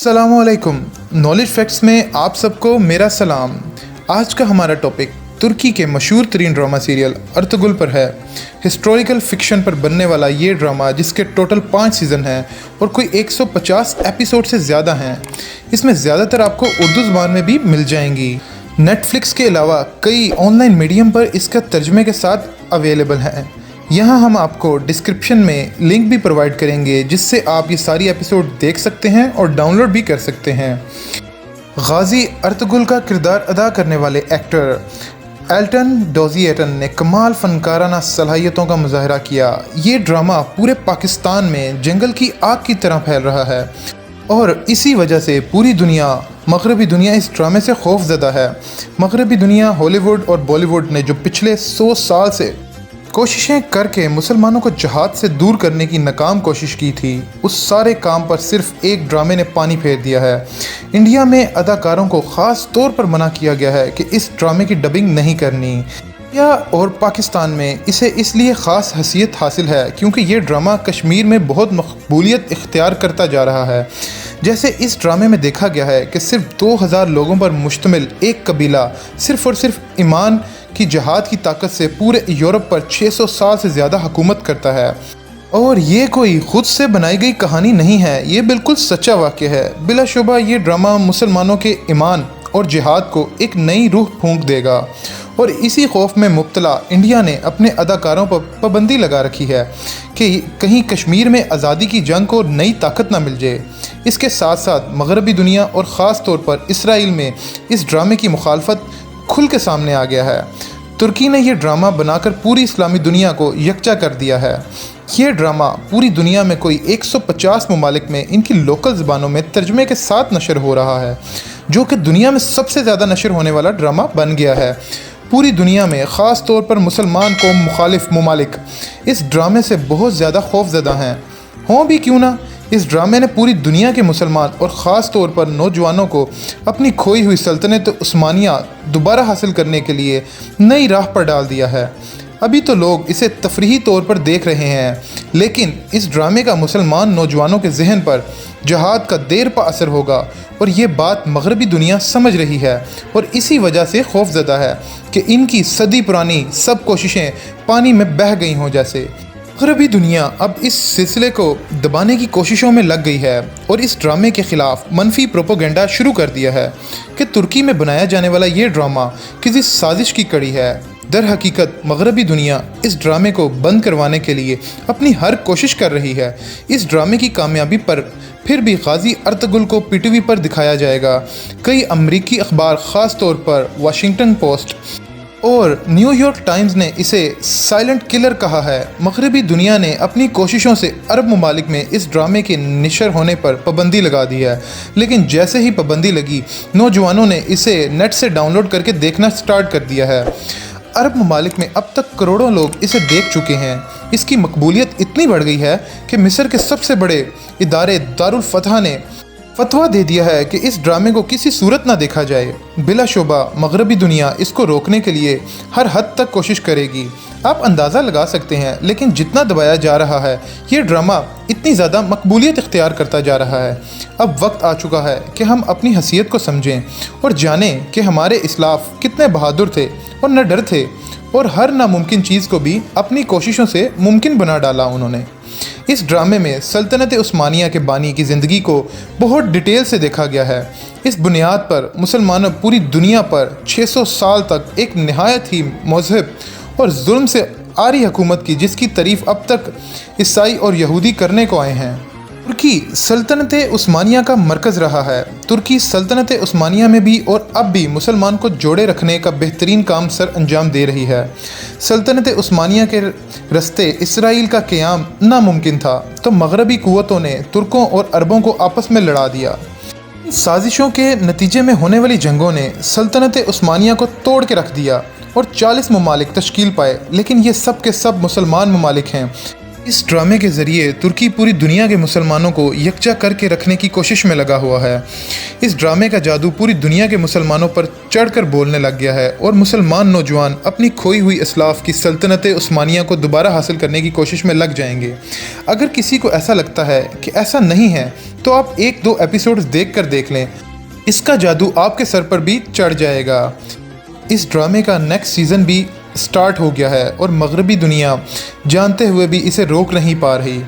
अस्सलामुअलैकुम। Knowledge facts में आप सबको मेरा सलाम। आज का हमारा टॉपिक तुर्की के मशहूर तरीन ड्रामा सीरियल अर्तुगुल पर है। हिस्टोरिकल फिक्शन पर बनने वाला ये ड्रामा जिसके टोटल 5 सीज़न हैं और कोई 150 एपिसोड से ज़्यादा हैं। इसमें ज़्यादातर आपको उर्दू ज़बान में भी मिल जाएंगी। नेटफ्लिक्स के अलावा कई ऑनलाइन मीडियम पर इसका तर्जमे के साथ अवेलेबल हैं। यहाँ हम आपको डिस्क्रिप्शन में लिंक भी प्रोवाइड करेंगे जिससे आप ये सारी एपिसोड देख सकते हैं और डाउनलोड भी कर सकते हैं। गाजी अर्तुगुल का किरदार अदा करने वाले एक्टर एल्टन डोजिएटन ने कमाल फनकाराना सलाहियतों का मुजाहरा किया। ये ड्रामा पूरे पाकिस्तान में जंगल की आग की तरह फैल रहा है और इसी वजह से पूरी दुनिया, मगरबी दुनिया इस ड्रामे से खौफजदा है। मगरबी दुनिया, हॉलीवुड और बॉलीवुड ने जो पिछले 100 साल से कोशिशें करके मुसलमानों को जहाद से दूर करने की नाकाम कोशिश की थी, उस सारे काम पर सिर्फ एक ड्रामे ने पानी फेर दिया है। इंडिया में अदाकारों को ख़ास तौर पर मना किया गया है कि इस ड्रामे की डबिंग नहीं करनी। इंडिया और पाकिस्तान में इसे इसलिए ख़ास हैसियत हासिल है क्योंकि ये ड्रामा कश्मीर में बहुत मकबूलियत इख्तियार करता जा रहा है। जैसे इस ड्रामे में देखा गया है कि सिर्फ 2000 लोगों पर मुश्तमिल एक कबीला सिर्फ़ और सिर्फ ईमान की जहाद की ताकत से पूरे यूरोप पर 600 साल से ज़्यादा हुकूमत करता है। और ये कोई ख़ुद से बनाई गई कहानी नहीं है, ये बिल्कुल सच्चा वाक़या है। बिलाशुबा ये ड्रामा मुसलमानों के ईमान और जिहाद को एक नई रूह फूंक देगा और इसी खौफ में मुब्तला इंडिया ने अपने अदाकारों पर पाबंदी लगा रखी है कि कहीं कश्मीर में आज़ादी की जंग को नई ताकत ना मिल जाए। इसके साथ साथ मगरबी दुनिया और ख़ास तौर पर इसराइल में इस ड्रामे की मुखालफत खुल के सामने आ गया है। तुर्की ने यह ड्रामा बनाकर पूरी इस्लामी दुनिया को यकजा कर दिया है। ये ड्रामा पूरी दुनिया में कोई 150 ममालिक में इनकी लोकल ज़बानों में तर्जमे के साथ नशर हो रहा है, जो कि दुनिया में सबसे ज़्यादा नशर होने वाला ड्रामा बन गया है। पूरी दुनिया में ख़ास तौर पर मुसलमान कौम मुखालिफ ममालिक इस ड्रामे से बहुत ज़्यादा खौफजदा हैं। हों भी क्यों ना, इस ड्रामे ने पूरी दुनिया के मुसलमान और ख़ास तौर पर नौजवानों को अपनी खोई हुई सल्तनत उस्मानिया दोबारा हासिल करने के लिए नई राह पर डाल दिया है। अभी तो लोग इसे तफरीही तौर पर देख रहे हैं, लेकिन इस ड्रामे का मुसलमान नौजवानों के जहन पर जहाद का देर पा असर होगा और ये बात मगरबी दुनिया समझ रही है और इसी वजह से खौफजदा है कि इनकी सदी पुरानी सब कोशिशें पानी में बह गई हों। जैसे मगरबी दुनिया अब इस सिलसिले को दबाने की कोशिशों में लग गई है और इस ड्रामे के ख़िलाफ़ मनफी प्रोपोगेंडा शुरू कर दिया है कि तुर्की में बनाया जाने वाला ये ड्रामा किसी साजिश की कड़ी है। दर हकीकत मगरबी दुनिया इस ड्रामे को बंद करवाने के लिए अपनी हर कोशिश कर रही है। इस ड्रामे की कामयाबी पर फिर भी गाजी अर्तुगुल को पीटीवी पर दिखाया जाएगा। कई अमरीकी अखबार ख़ास तौर पर वाशिंगटन पोस्ट और न्यूयॉर्क टाइम्स ने इसे साइलेंट किलर कहा है। मगरबी दुनिया ने अपनी कोशिशों से अरब ममालिक में इस ड्रामे के नशर होने पर पाबंदी लगा दी है, लेकिन जैसे ही पाबंदी लगी नौजवानों ने इसे नेट से डाउनलोड करके देखना स्टार्ट कर दिया है। अरब ममालिक में अब तक करोड़ों लोग इसे देख चुके हैं। इसकी मकबूलियत इतनी बढ़ गई है कि मिस्र के सबसे बड़े इदारे दारुल फतह ने फतवा दे दिया है कि इस ड्रामे को किसी सूरत ना देखा जाए। बिलाशुबा मगरबी दुनिया इसको रोकने के लिए हर हद तक कोशिश करेगी। आप अंदाज़ा लगा सकते हैं, लेकिन जितना दबाया जा रहा है ये ड्रामा इतनी ज़्यादा मकबूलियत इख्तियार करता जा रहा है। अब वक्त आ चुका है कि हम अपनी हैसियत को समझें और जानें कि हमारे इस्लाफ कितने बहादुर थे और न डर थे और हर नामुमकिन चीज़ को भी अपनी कोशिशों से मुमकिन बना डाला उन्होंने। इस ड्रामे में सल्तनत उस्मानिया के बानी की ज़िंदगी को बहुत डिटेल से देखा गया है। इस बुनियाद पर मुसलमानों पूरी दुनिया पर 600 साल तक एक नहायत ही मज़हब और जुल्म से आरी हुकूमत की, जिसकी तारीफ़ अब तक ईसाई और यहूदी करने को आए हैं। तुर्की सल्तनत उस्मानिया का मरकज़ रहा है। तुर्की सल्तनत उस्मानिया में भी और अब भी मुसलमान को जोड़े रखने का बेहतरीन काम सर अंजाम दे रही है। सल्तनत उस्मानिया के रस्ते इसराइल का क़याम नामुमकिन था, तो मगरबी क़ुव्वतों ने तुर्कों और अरबों को आपस में लड़ा दिया। साजिशों के नतीजे में होने वाली जंगों ने सल्तनत उस्मानिया को तोड़ के रख दिया और 40 ममालिक तश्कील पाए, लेकिन ये सब के सब मुसलमान ममालिक हैं। इस ड्रामे के ज़रिए तुर्की पूरी दुनिया के मुसलमानों को यकजा करके रखने की कोशिश में लगा हुआ है। इस ड्रामे का जादू पूरी दुनिया के मुसलमानों पर चढ़कर बोलने लग गया है और मुसलमान नौजवान अपनी खोई हुई इस्लाफ की सल्तनत उस्मानिया को दोबारा हासिल करने की कोशिश में लग जाएंगे। अगर किसी को ऐसा लगता है कि ऐसा नहीं है तो आप 1-2 एपिसोड्स देख लें, इसका जादू आपके सर पर भी चढ़ जाएगा। इस ड्रामे का नेक्स्ट सीज़न भी स्टार्ट हो गया है और मगरबी दुनिया जानते हुए भी इसे रोक नहीं पा रही।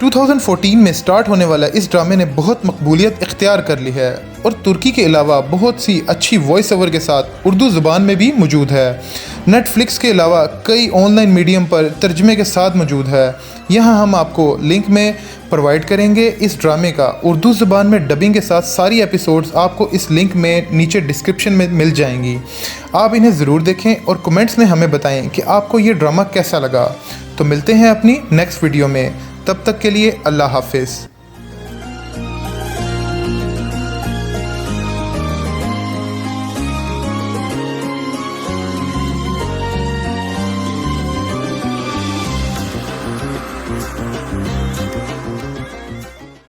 2014 में स्टार्ट होने वाला इस ड्रामे ने बहुत मकबूलियत इख्तियार कर ली है और तुर्की के अलावा बहुत सी अच्छी वॉइस ओवर के साथ उर्दू ज़ुबान में भी मौजूद है। नेटफ्लिक्स के अलावा कई ऑनलाइन मीडियम पर तर्जमे के साथ मौजूद है। यहाँ हम आपको लिंक में प्रोवाइड करेंगे इस ड्रामे का उर्दू ज़ुबान में डबिंग के साथ सारी एपिसोड्स आपको इस लिंक में नीचे डिस्क्रिप्शन में मिल जाएंगी। आप इन्हें ज़रूर देखें और कमेंट्स में हमें बताएं कि आपको ये ड्रामा कैसा लगा। तो मिलते हैं अपनी नेक्स्ट वीडियो में, तब तक के लिए अल्लाह हाफिज़।